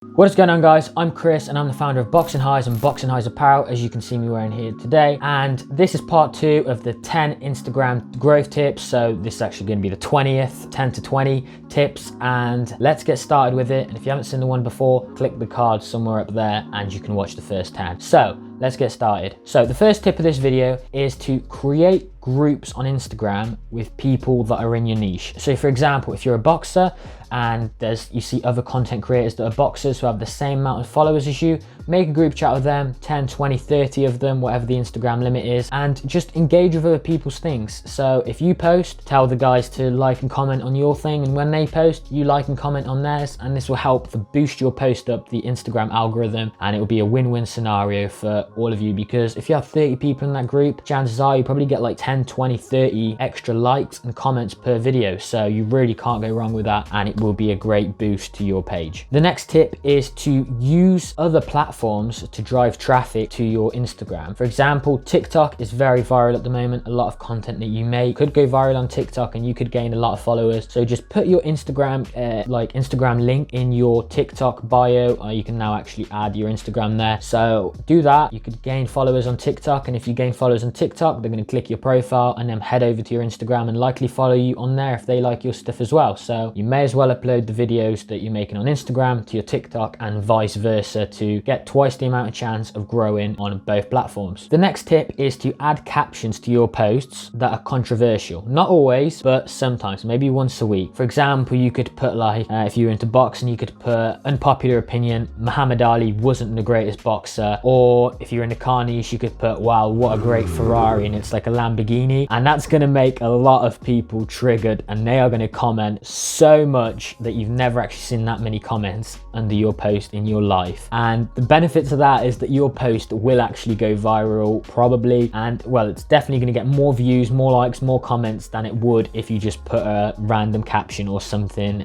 What is going on, guys? I'm Chris and I'm the founder of Boxing Highs and Boxing Highs Apparel, as you can see me wearing here today. And this is part 2 of the 10 Instagram growth tips. So this is actually going to be the 20th, 10 to 20 tips, and let's get started with it. And if you haven't seen the one before, click the card somewhere up there and you can watch the first 10. So let's get started. So the first tip of this video is to create groups on Instagram with people that are in your niche. So for example, if you're a boxer and you see other content creators that are boxers who have the same amount of followers as you, make a group chat with them, 10, 20, 30 of them, whatever the Instagram limit is, and just engage with other people's things. So if you post, tell the guys to like and comment on your thing, and when they post, you like and comment on theirs, and this will help to boost your post up the Instagram algorithm, and it will be a win-win scenario for all of you, because if you have 30 people in that group, chances are you probably get like 10, 20, 30 extra likes and comments per video. So you really can't go wrong with that, and it will be a great boost to your page. The next tip is to use other platforms to drive traffic to your Instagram. For example, TikTok is very viral at the moment. A lot of content that you make could go viral on TikTok and you could gain a lot of followers. So just put your Instagram Instagram link in your TikTok bio, or you can now actually add your Instagram there. So do that. You could gain followers on TikTok, and if you gain followers on TikTok, they're going to click your profile and then head over to your Instagram and likely follow you on there if they like your stuff as well. So you may as well upload the videos that you're making on Instagram to your TikTok and vice versa to get twice the amount of chance of growing on both platforms. The next tip is to add captions to your posts that are controversial. Not always, but sometimes, maybe once a week. For example, you could put like, if you're into boxing, you could put unpopular opinion, Muhammad Ali wasn't the greatest boxer. Or if you're in the car niche, you could put, wow, what a great Ferrari, and it's like a Lamborghini. And that's gonna make a lot of people triggered, and they are gonna comment so much that you've never actually seen that many comments under your post in your life. And the benefit to that is that your post will actually go viral probably, and well, it's definitely going to get more views, more likes, more comments than it would if you just put a random caption or something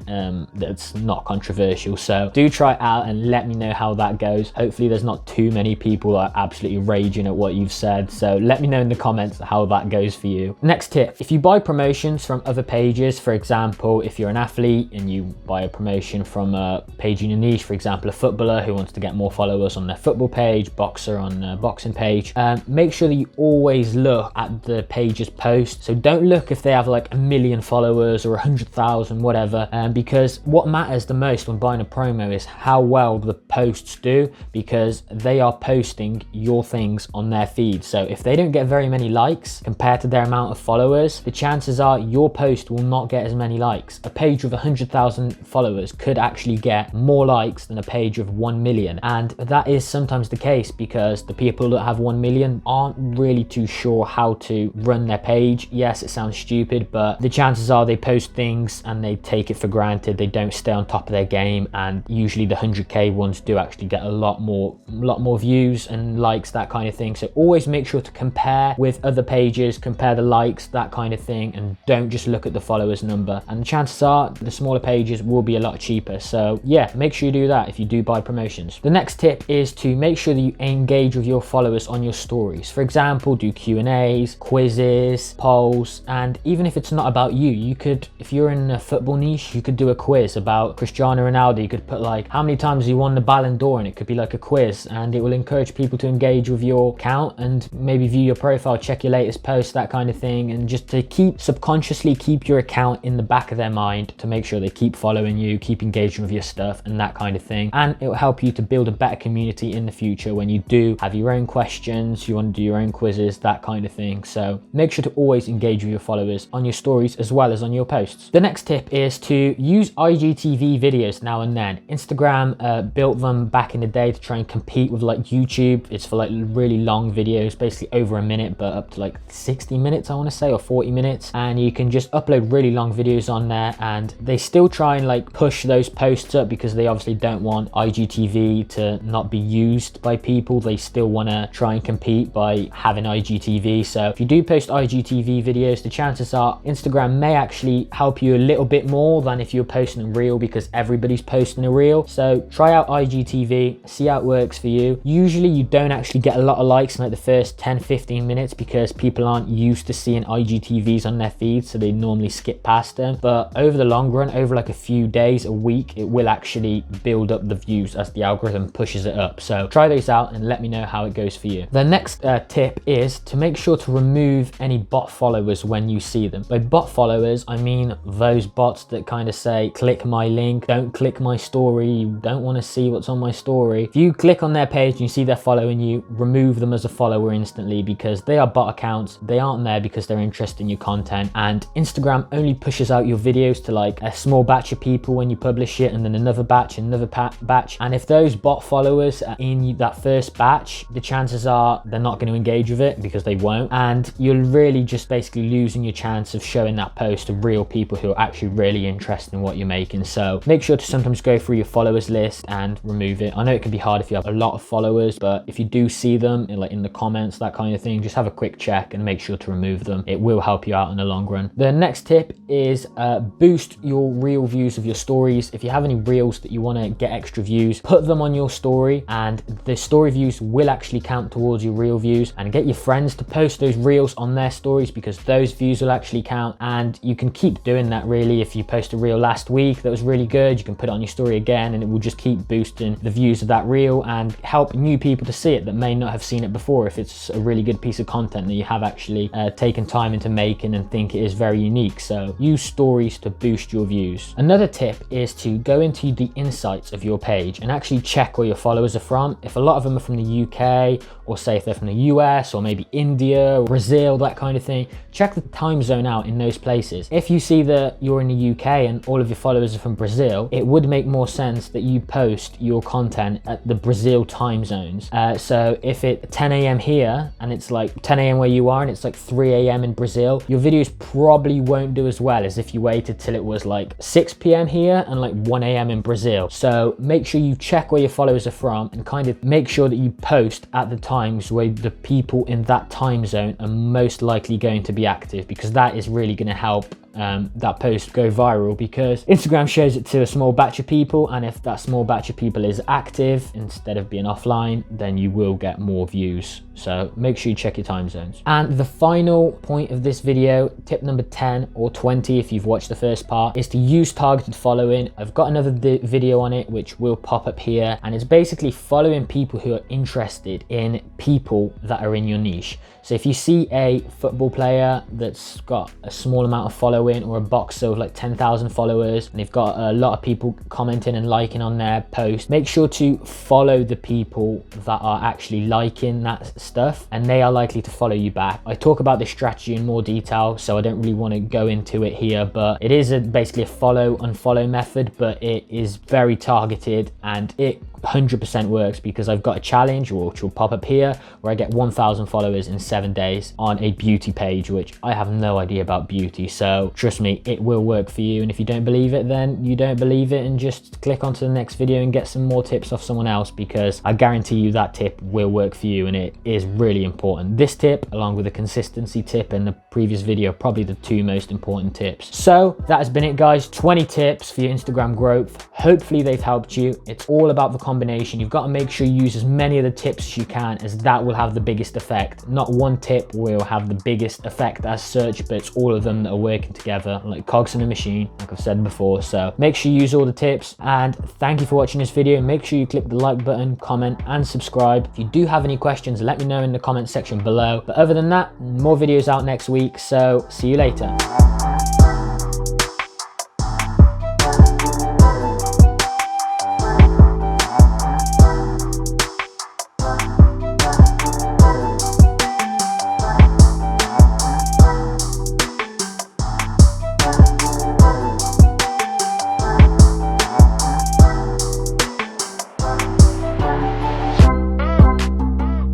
that's not controversial. So do try it out and let me know how that goes. Hopefully there's not too many people that are absolutely raging at what you've said, so let me know in the comments how that goes for you. Next tip, if you buy promotions from other pages, for example, if you're an athlete and you buy a promotion from a page in your niche, for example, a footballer who wants to get more followers on their football page, boxer on a boxing page, make sure that you always look at the page's post. So don't look if they have like 1 million followers or 100,000, whatever, because what matters the most when buying a promo is how well the posts do, because they are posting your things on their feed. So if they don't get very many likes compared to their amount of followers, the chances are your post will not get as many likes. A page with 100,000 followers could actually get more likes than a page of 1 million, and that is sometimes the case because the people that have 1 million aren't really too sure how to run their page. Yes, it sounds stupid, but the chances are they post things and they take it for granted. They don't stay on top of their game, and usually the 100k ones do actually get a lot more views and likes, that kind of thing. So always make sure to compare with other pages, compare the likes, that kind of thing, and don't just look at the followers number. And the chances are the smaller pages will be a lot cheaper. So yeah, make sure you do that if you do buy promotions. The next tip is to make sure that you engage with your followers on your stories. For example, do Q&As, quizzes, polls, and even if it's not about you, you could, if you're in a football niche, you could do a quiz about Cristiano Ronaldo. You could put like how many times he won the Ballon d'Or, and it could be like a quiz, and it will encourage people to engage with your account and maybe view your profile, check your latest post, that kind of thing, and just to subconsciously keep your account in the back of their mind to make sure they keep following you, keep engaging with your stuff and that kind of thing. And it will help you to build a better community in the future when you do have your own questions, you want to do your own quizzes, that kind of thing. So make sure to always engage with your followers on your stories as well as on your posts. The next tip is to use IGTV videos now and then. Instagram built them back in the day to try and compete with like YouTube. It's for like really long videos, basically over a minute, but up to like 60 minutes, I want to say, or 40 minutes. And you can just upload really long videos on there, and they still try and like push those posts up because they obviously don't want IGTV to not be used by people. They still want to try and compete by having IGTV. So if you do post IGTV videos, the chances are Instagram may actually help you a little bit more than if you're posting a reel, because everybody's posting a reel. So try out IGTV, see how it works for you. Usually you don't actually get a lot of likes in like the first 10-15 minutes because people aren't used to seeing IGTVs on their feed, so they normally skip past them. But over the long run, over like a few days, a week, it will actually build up the views as the algorithm pushes it up. So try those out and let me know how it goes for you. The next tip is to make sure to remove any bot followers when you see them. By bot followers, I mean those bots that kind of say, click my link, don't click my story, you don't want to see what's on my story. If you click on their page and you see they're following you, remove them as a follower instantly, because they are bot accounts. They aren't there because they're interested in your content, and Instagram only pushes out your videos to like a small batch of people when you publish it, and then another batch, another batch. And if those bot followers are in that first batch, the chances are they're not going to engage with it because they won't, and you're really just basically losing your chance of showing that post to real people who are actually really interested in what you're making. So make sure to sometimes go through your followers list and remove it. I know it can be hard if you have a lot of followers, but if you do see them in the comments, that kind of thing, just have a quick check and make sure to remove them. It will help you out in the long run. The next tip is boost your reel views of your stories. If you have any reels that you want to get extra views, put them on your story, and the story views will actually count towards your reel views. And get your friends to post those reels on their stories, because those views will actually count. And you can keep doing that really. If you post a reel last week that was really good, you can put it on your story again, and it will just keep boosting the views of that reel and help new people to see it that may not have seen it before, if it's a really good piece of content that you have actually taken time into making and think it is very unique. So use stories to boost your views. Another tip is to go into the insights of your page and actually check where your followers are from. If a lot of them are from the UK, or say if they're from the US or maybe India, or Brazil, that kind of thing, check the time zone out in those places. If you see that you're in the UK and all of your followers are from Brazil, it would make more sense that you post your content at the Brazil time zones. So if it's 10 a.m. here and it's like 10 a.m. where you are and it's like 3 a.m. in Brazil, your videos probably won't do as well as if you waited till it was like 6 p.m. here and like 1 a.m. in Brazil. So make sure you check where your followers are from and kind of make sure that you post at the times where the people in that time zone are most likely going to be active, because that is really going to help that post go viral, because Instagram shows it to a small batch of people, and if that small batch of people is active instead of being offline, then you will get more views. So make sure you check your time zones. And the final point of this video, tip number 10 or 20 if you've watched the first part, is to use targeted following. I've got another video on it which will pop up here, and it's basically following people who are interested in people that are in your niche. So if you see a football player that's got a small amount of following, or a boxer with like 10,000 followers, and they've got a lot of people commenting and liking on their post, make sure to follow the people that are actually liking that stuff, and they are likely to follow you back. I talk about this strategy in more detail, so I don't really want to go into it here, but it is basically a follow unfollow method, but it is very targeted, and it 100% works, because I've got a challenge which will pop up here where I get 1,000 followers in 7 days on a beauty page, which I have no idea about beauty. So trust me, it will work for you. And if you don't believe it, then you don't believe it, and just click onto the next video and get some more tips off someone else, because I guarantee you that tip will work for you, and it is really important. This tip, along with the consistency tip and the previous video, probably the two most important tips. So that has been it, guys. 20 tips for your Instagram growth. Hopefully they've helped you. It's all about the combination. You've got to make sure you use as many of the tips as you can, as that will have the biggest effect. Not one tip will have the biggest effect as such, but it's all of them that are working together like cogs in a machine, like I've said before. So make sure you use all the tips, and thank you for watching this video. Make sure you click the like button, comment and subscribe. If you do have any questions, let me know in the comment section below. But other than that, more videos out next week, so see you later.